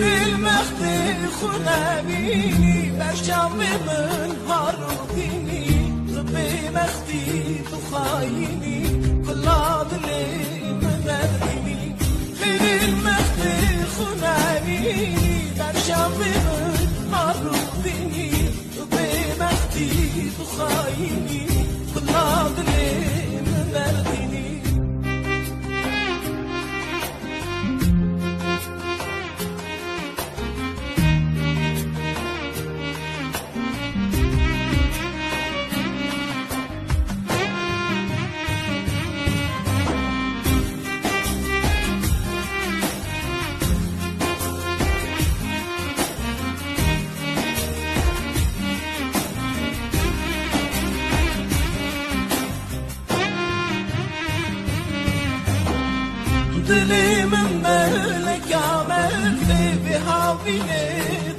المخدي خنابيني برشام من هارديني طبي مخدي تخايني كل عضلي مبرديني خير المخدي خنابيني برشام من هارديني طبي مخدي تخايني كل عضلي مبرديني دلي من ملك عملت بهاويني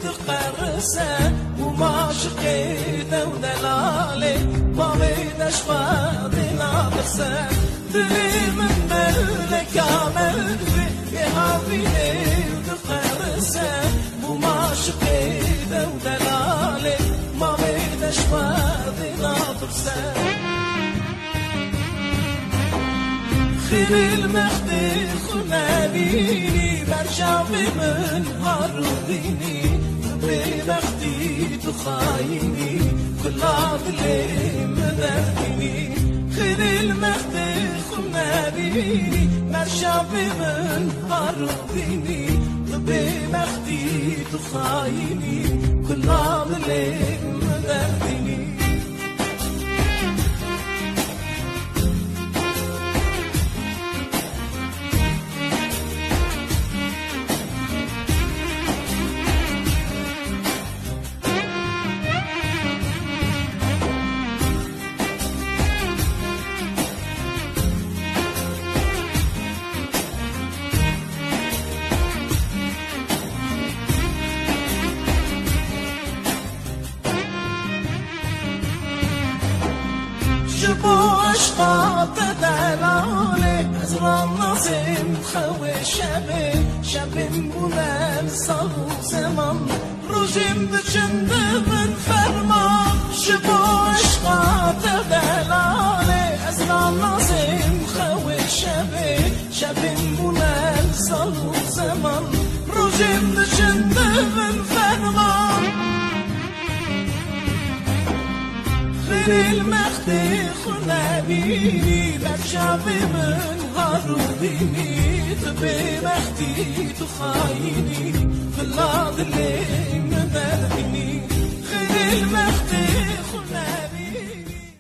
تقرسه وما شقيته ودلالي ما بيدش فاضينا بسه دلي من ملك عملت بهاويني تقرسه وما شقيته ودلالي ما بيدش فاضينا بسه خير المخدي خنابيني برشام من هارديني طبي مخدي تخايني كل عضلي مدرديني خير المخدي خنابيني برشام من هارديني طبي مخدي تخايني كل عضلي مدرديني شبو أشقاط دلالي أزرع نظيم خوي شبين بولال صلو زمان روجين بجند من فرمان شبو أشقاط دلالي أزرع نظيم خوي شبين بولال صلو زمان روجين بجند من فرمان خير المخدي خنابيني برشام من هارديني طبي مخدي تخايني في العضلي مبرديني خير المخدي